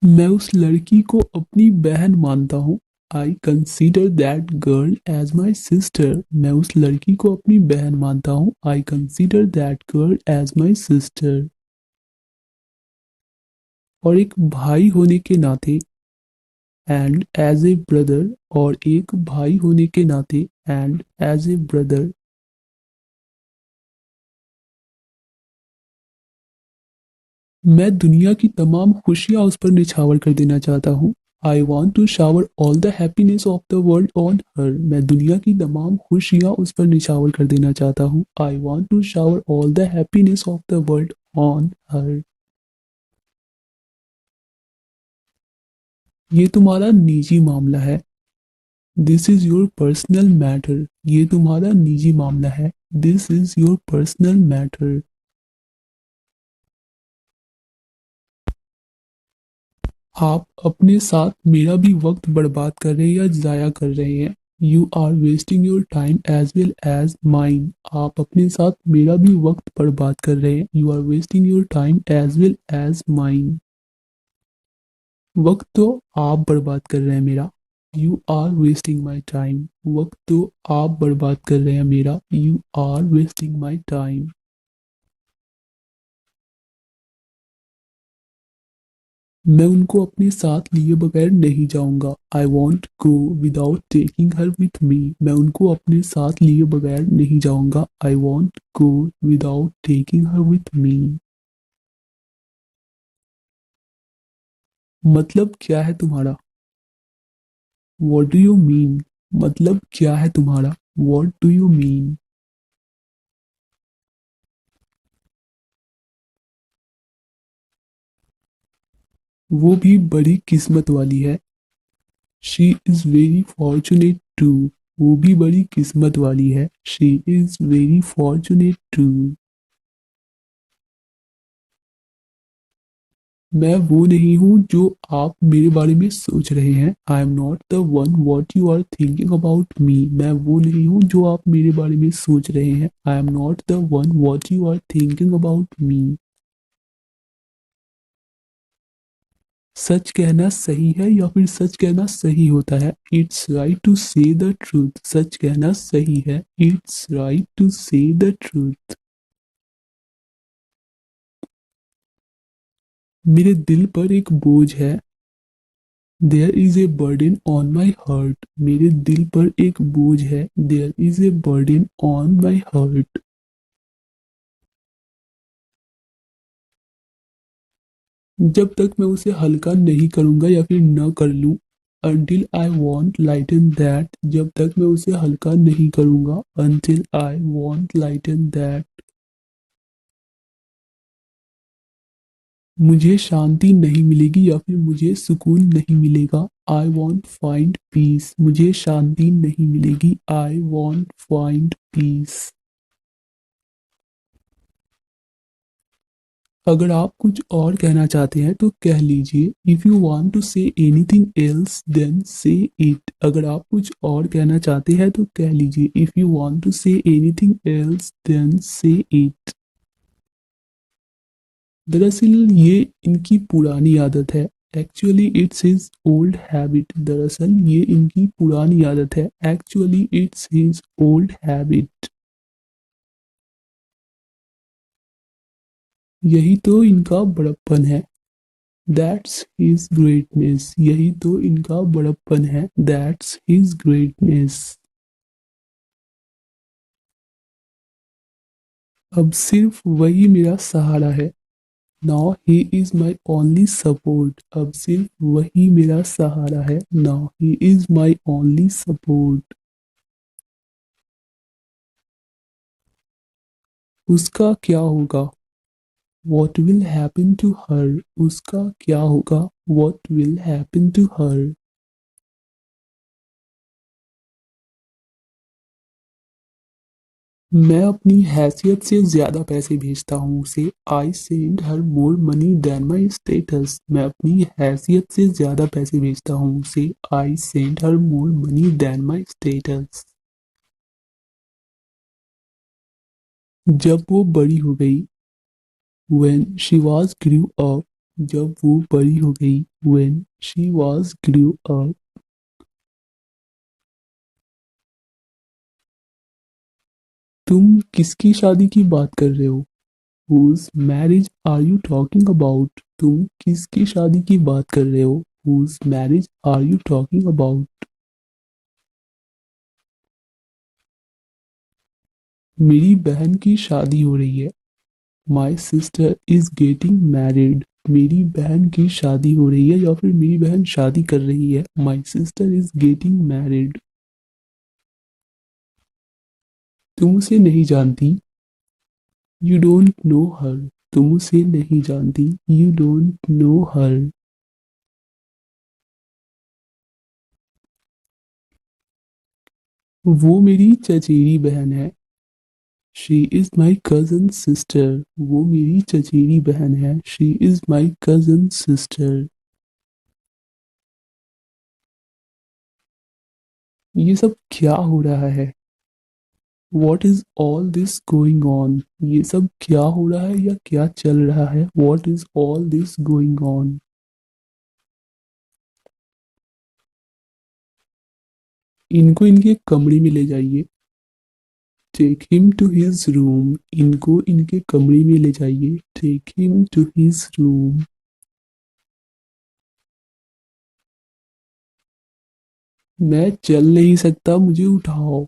मैं उस लड़की को अपनी बहन मानता हूँ। I consider that girl as my sister. मैं उस लड़की को अपनी बहन मानता हूँ। I consider that girl as my sister. और एक भाई होने के नाते एंड एज ए ब्रदर। और एक भाई होने के नाते एंड एज ए ब्रदर। मैं दुनिया की तमाम खुशियां उस पर निछावर कर देना चाहता हूँ। I want to shower all the happiness of the world on her. मैं दुनिया की तमाम खुशियां उस पर निछावर कर देना चाहता हूँ। I want to shower all the happiness of the world on her. ये तुम्हारा निजी मामला है। This is your personal matter. ये तुम्हारा निजी मामला है। This is your personal matter. आप अपने साथ मेरा भी वक्त बर्बाद कर रहे हैं या जाया कर रहे हैं। You are wasting your time as well as mine. आप अपने साथ मेरा भी वक्त बर्बाद कर रहे हैं। You are wasting your time as well as mine. वक्त तो आप बर्बाद कर रहे हैं मेरा। You are wasting my time. वक्त तो आप बर्बाद कर रहे हैं मेरा। You are wasting my time. मैं उनको अपने साथ लिए बगैर नहीं जाऊंगा। I won't go without taking her with me. मैं उनको अपने साथ लिए बगैर नहीं जाऊंगा। I won't go without taking her with me. मतलब क्या है तुम्हारा? What do you mean? मतलब क्या है तुम्हारा? What do you mean? वो भी बड़ी किस्मत वाली है। She is very fortunate too. वो भी बड़ी किस्मत वाली है। She is very fortunate too. मैं वो नहीं हूँ जो आप मेरे बारे में सोच रहे हैं। I am not the one what you are thinking about me. मैं वो नहीं हूँ जो आप मेरे बारे में सोच रहे हैं। I am not the one what you are thinking about me. सच कहना सही है या फिर सच कहना सही होता है। It's right to say the truth. सच कहना सही है। It's right to say the truth. मेरे दिल पर एक बोझ है। There is a burden on my heart. मेरे दिल पर एक बोझ है। There is a burden on my heart. जब तक मैं उसे हल्का नहीं करूंगा या फिर न कर लूं। until I won't lighten that। जब तक मैं उसे हल्का नहीं करूंगा। until I won't lighten that। मुझे शांति नहीं मिलेगी या फिर मुझे सुकून नहीं मिलेगा। I want find peace. मुझे शांति नहीं मिलेगी। I want find peace. अगर आप कुछ और कहना चाहते हैं तो कह लीजिए। If you want to say anything else then say it. अगर आप कुछ और कहना चाहते हैं तो कह लीजिए। If you want to say anything else then say it. दरअसल ये इनकी पुरानी आदत है। Actually it's his old habit. दरअसल ये इनकी पुरानी आदत है। Actually it's his old habit. यही तो इनका बड़प्पन है। That's his greatness. यही तो इनका बड़प्पन है। That's his greatness. अब सिर्फ वही मेरा सहारा है। Now he is my only support. अब सिर्फ वही मेरा सहारा है। Now he is my only support. उसका क्या होगा? What will happen to her. उसका क्या होगा? What will happen to her. मैं अपनी हैसियत से ज्यादा पैसे भेजता हूँ उसे। I send her more money then my status. मैं अपनी हैसियत से ज्यादा पैसे भेजता हूँ उसे। I send her more money then my status. जब वो बड़ी हो गई। when she was grew up। जब वो बड़ी हो गई, when she was grew up। तुम किसकी शादी की बात कर रहे हो? Whose marriage are you talking about? तुम किसकी शादी की बात कर रहे हो? Whose marriage are you talking about? मेरी बहन की शादी हो रही है। My sister is getting married। मेरी बहन की शादी हो रही है या फिर मेरी बहन शादी कर रही है। My sister is getting married। तुम उसे नहीं जानती। You don't know her। तुम उसे नहीं जानती। You don't know her। वो मेरी चचेरी बहन है। She is my cousin sister। वो मेरी चचेरी बहन है। She is my cousin sister। ये सब क्या हो रहा है? What is all this going on? ये सब क्या हो रहा है या क्या चल रहा है? What is all this going on? इनको इनके कमरे में ले जाइए। Take him to his room। इनको इनके कमरे में ले जाइए। Take him to his room। मैं चल नहीं सकता, मुझे उठाओ।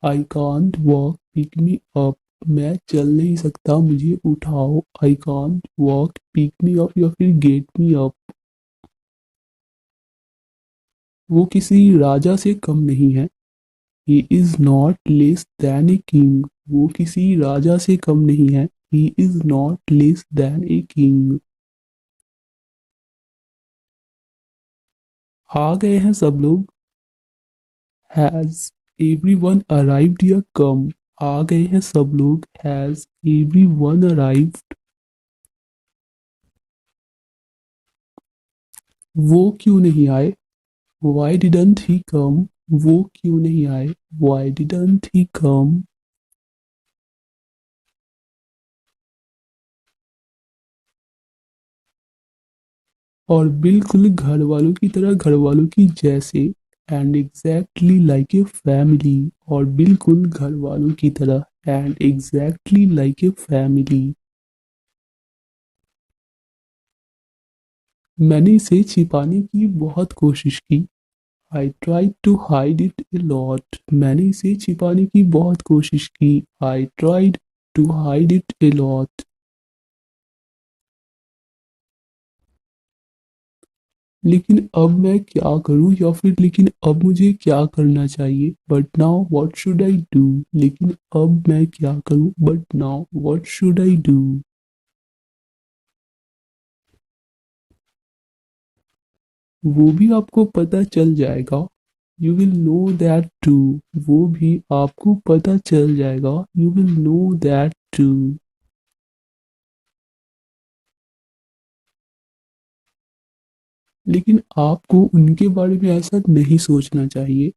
I can't walk, pick me up। मैं चल नहीं सकता, मुझे उठाओ। I can't walk, pick me up या फिर get me up। वो किसी राजा से कम नहीं है। He is not less than a king। वो किसी राजा से कम नहीं है। He is not less than a king। आ गए हैं सब लोग। Has everyone arrived या come? आ गए हैं सब लोग। Has everyone arrived? वो क्यों नहीं आए? Why didn't he come? वो क्यों नहीं आए? Why didn't he come? और बिल्कुल घर वालों की तरह, घर वालों की जैसे। And exactly like a family. और बिल्कुल घर वालों की तरह। And exactly like a family. मैंने इसे छिपाने की बहुत कोशिश की। I tried to hide it a lot. मैंने इसे छिपाने की बहुत कोशिश की। I tried to hide it a lot. लेकिन अब मैं क्या करूं या फिर लेकिन अब मुझे क्या करना चाहिए? But now what should I do? लेकिन अब मैं क्या करूं? But now what should I do? वो भी आपको पता चल जाएगा। You will know that too. वो भी आपको पता चल जाएगा। You will know that too. लेकिन आपको उनके बारे में ऐसा नहीं सोचना चाहिए।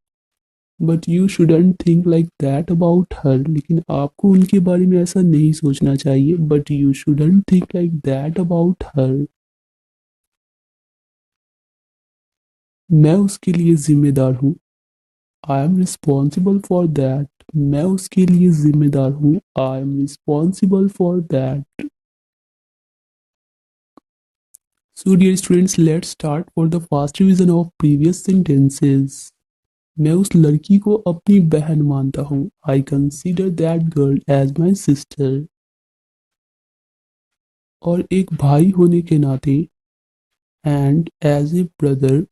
But you shouldn't think like that about her. लेकिन आपको उनके बारे में ऐसा नहीं सोचना चाहिए। But you shouldn't think like that about her. मैं उसके लिए जिम्मेदार हूँ। I am responsible for that. मैं उसके लिए जिम्मेदार हूँ। I am responsible for that. So dear students, let's start for the fast revision of previous sentences. मैं उस लड़की को अपनी बहन मानता हूँ। I consider that girl as my sister. और एक भाई होने के नाते, एंड एज ए ब्रदर,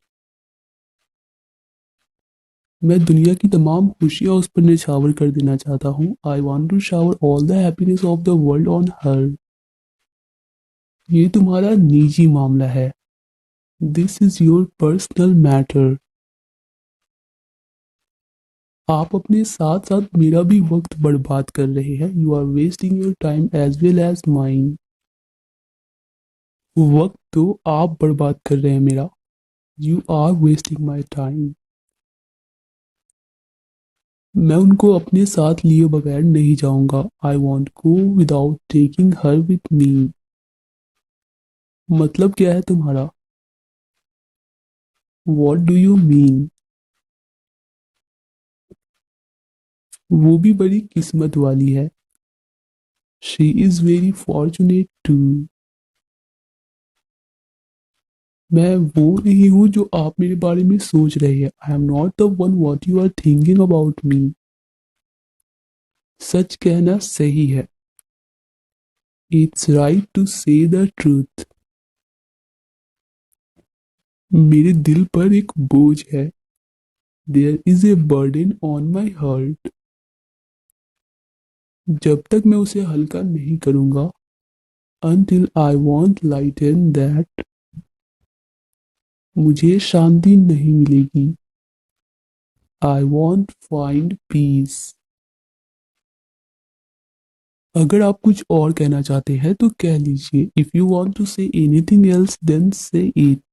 मैं दुनिया की तमाम खुशियाँ उस पर निछावर कर देना चाहता हूँ। I want to shower all the happiness of the world on her. ये तुम्हारा निजी मामला है। This is your personal matter. आप अपने साथ साथ मेरा भी वक्त बर्बाद कर रहे हैं। You are wasting your time as well as mine. वक्त तो आप बर्बाद कर रहे हैं मेरा। You are wasting my time. मैं उनको अपने साथ लिए बगैर नहीं जाऊंगा। I won't go without taking her with me. मतलब क्या है तुम्हारा? What do you mean? वो भी बड़ी किस्मत वाली है। She is very fortunate too. मैं वो नहीं हूँ जो आप मेरे बारे में सोच रहे हैं। I am not the one what you are thinking about me. सच कहना सही है। It's right to say the truth. मेरे दिल पर एक बोझ है। There is a burden on my heart. जब तक मैं उसे हल्का नहीं करूंगा, until I won't lighten that, मुझे शांति नहीं मिलेगी। I won't find peace। अगर आप कुछ और कहना चाहते हैं तो कह लीजिए। If you want to say anything else then say it।